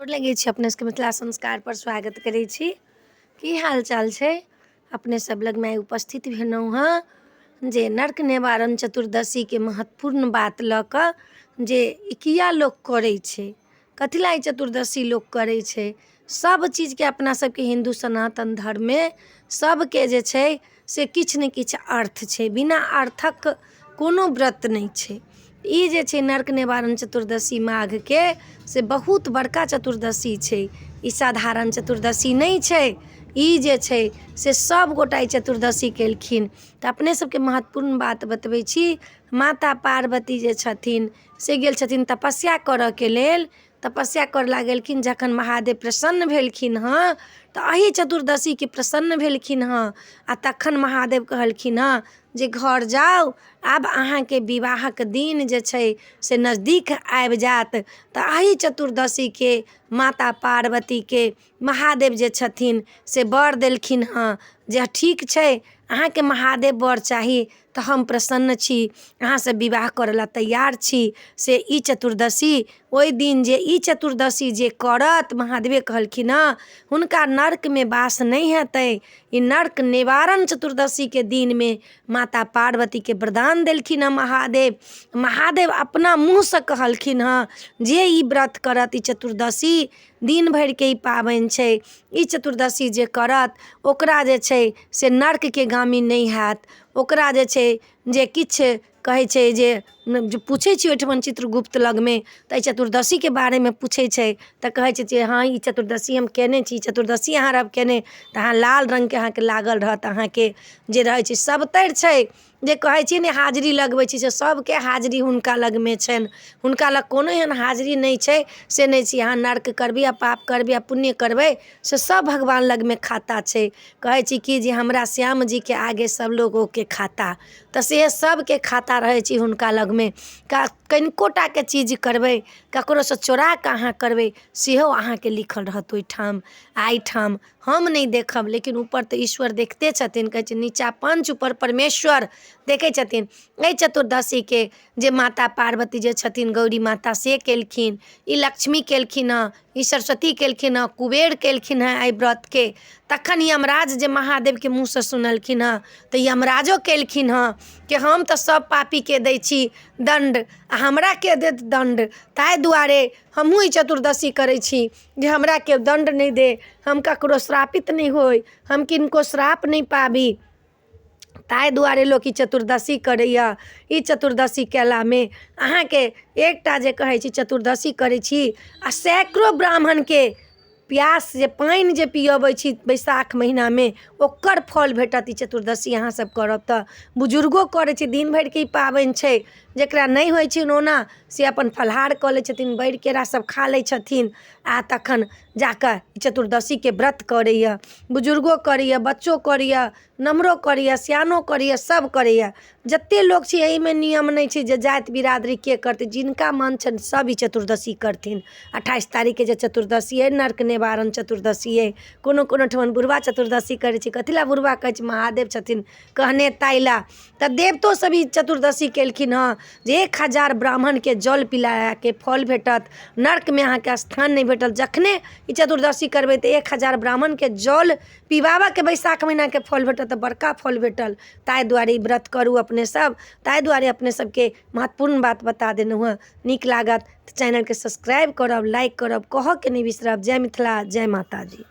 गोर लगै छी अपने सबके मिथिला संस्कार पर स्वागत करै छी। की हाल चाल छै? अपने सब लग में उपस्थित भेलहुँ हँ जे नर्क निवारण चतुर्दशी के महत्वपूर्ण बात लऽ कऽ जे किया लोक करै छै, कथी ला चतुर्दशी लोक करै छै। सब चीज के अपना सबके हिंदू सनातन धर्म में सबके जे छै से किछु ने किछु अर्थ छै, बिना अर्थक कोनो व्रत नहीं छै। ई जे छै नर्क निवारण चतुर्दशी माघ के से बहुत बड़का चतुर्दशी छै। ई साधारण चतुर्दशी नहीं छै। ई जे छै से सब गोटा चतुर्दशी केलखिन। तऽ अपने सबके महत्वपूर्ण बात बतबै छी। माता पार्वती जे छथिन से गेल छथिन तपस्या करऽ के लेल। तपस्या करऽ गेलखिन जखन महादेव प्रसन्न भेलखिन हँ तऽ एही चतुर्दशी के प्रसन्न भेलखिन हँ। आ तखन महादेव कहलखिन हँ जे घर जाउ, आब अहाँके विवाहक दिन जे छै से नजदीक आबि जायत। तऽ एही चतुर्दशी के माता पार्वती के महादेव जे छथिन से वर देलखिन हँ जे ठीक छै, अहाँके महादेव वर चाही तऽ हम प्रसन्न छी, अहाँ से विवाह करऽ ला तैयार छी। से ई चतुर्दशी ओहि दिन जे ई चतुर्दशी जे करत, महादेवे कहलखिन हँ हुनका नर्क में वास नहीं हेतै। ई नर्क निवारण चतुर्दशी के दिन में माता पार्वती के वरदान देलखिन हँ महादेव। महादेव अपना मुँह से कहलखिन हँ जे ई व्रत करत, ई चतुर्दशी दिन भर के ई पाबनि छै, ई चतुर्दशी जे करत ओकरा जे छै से नर्क के गामी नहीं हैत। ओकरा जे छै जे किछु कहै छै जे पूछै छी ओहिठमन चित्रगुप्त लग में तऽ एहि चतुर्दशी के बारे में पूछै छै तऽ कहै छै जे हाँ ई चतुर्दशी हम केने छी। चतुर्दशी अहाँ रहब केने तऽ अहाँ लाल रंग के अहाँके लागल रहत, अहाँके जे रहै छै सबतरि छै जे कहै छी ने हाजरी लगबै छी से सबके हाजरी हुनका लग में छनि। हुनका लग कोनो एहन हाजरी नहीं छै से नहीं छै। अहाँ नर्क करबै या पाप करबै या पुण्य करबै से सब भगवान लग में खाता छै। कहै छी कि जे हमरा श्याम जी के आगे सब लोगों के खाता, तऽ से सबके खाता रहै छी हुनका लग में। कनिकोटा के चीज करबै, ककरो से चोरा के अहाँ करबै सेहो अहाँके लिखल रहत ओहिठाम। एहिठाम हम नहीं देखब लेकिन ऊपर तऽ ईश्वर देखते छथिन। कहै छै नीचा पंच ऊपर परमेश्वर देखै छथिन। एहि चतुर्दशी के जे माता पार्वती जे छथिन गौरी माता से केलखिन, ई लक्ष्मी केलखिन हँ, ई सरस्वती केलखिन हँ, कुबेर केलखिन हँ एहि व्रत के। तखन यमराज जे महादेव के मुँह से सुनलखिन हँ तऽ यमराजो केलखिन हँ कि हम तऽ सब पापी के दै छी दंड, आ हमरा के देत दंड। ताहि दुआरे हमहूँ ई चतुर्दशी करै छी जे हमरा के दंड नहीं दे, हम ककरो श्रापित नहीं होई, हम किनको श्राप नहीं पाबी। ताहि दुआरे लोक ई चतुर्दशी करैया। ई चतुर्दशी केला में अहाँके एकटा जे कहै छी चतुर्दशी करै छी आ सैकड़ों ब्राह्मण के प्यास जे पानि जे पियबै छी बैसाख महीना में ओकर फल भेटत। ई चतुर्दशी अहाँ सब करब तऽ बुजुर्गो करै छै, दिन भर के ई पाबनि छै। जकरा नहीं होइ छै ओना से अपन फलाहार कऽ लै छथिन, बैर केरा सब खा लै छथिन आ तखन जाकऽ चतुर्दशी के व्रत करैया। बुजुर्गो करैया, बच्चो करैया, नमहरो करैया, सियानो करैया, सब करैया। जते लोग छै एहि में नियम नहीं छै जे जाति बिरादरी के करतै, जिनका मन छनि सब ई चतुर्दशी करथिन। 28 तारीख के जे चतुर्दशी है नर्क निवारण चतुर्दशी है। कोनो कोनो ठमन बुढ़वा चतुर्दशी करै छै। कथी ला बुढ़वा कहै छै? महादेव छथिन कहने ताहि ला। तऽ देवतो सब ई चतुर्दशी केलखिन हँ जे 1000 ब्राह्मण के जल पिलाया के फल भेटत। नर्क में अहाँके स्थान नहीं भेटल। जखने ई चतुर्दशी करबै तऽ 1000 ब्राह्मण के जल पिबाबऽ के बैसाख महीना के फल भेटत, तऽ बड़का फल भेटल। ताहि दुआरे ई व्रत करू अपने सब। ताहि दुआरे अपने सबके महत्वपूर्ण बात बता देलहुँ हँ। नीक लागत तऽ चैनल के सब्सक्राइब करब, लाइक करब, कहऽ के नहीं बिसरब। जय मिथिला, जय माता जी।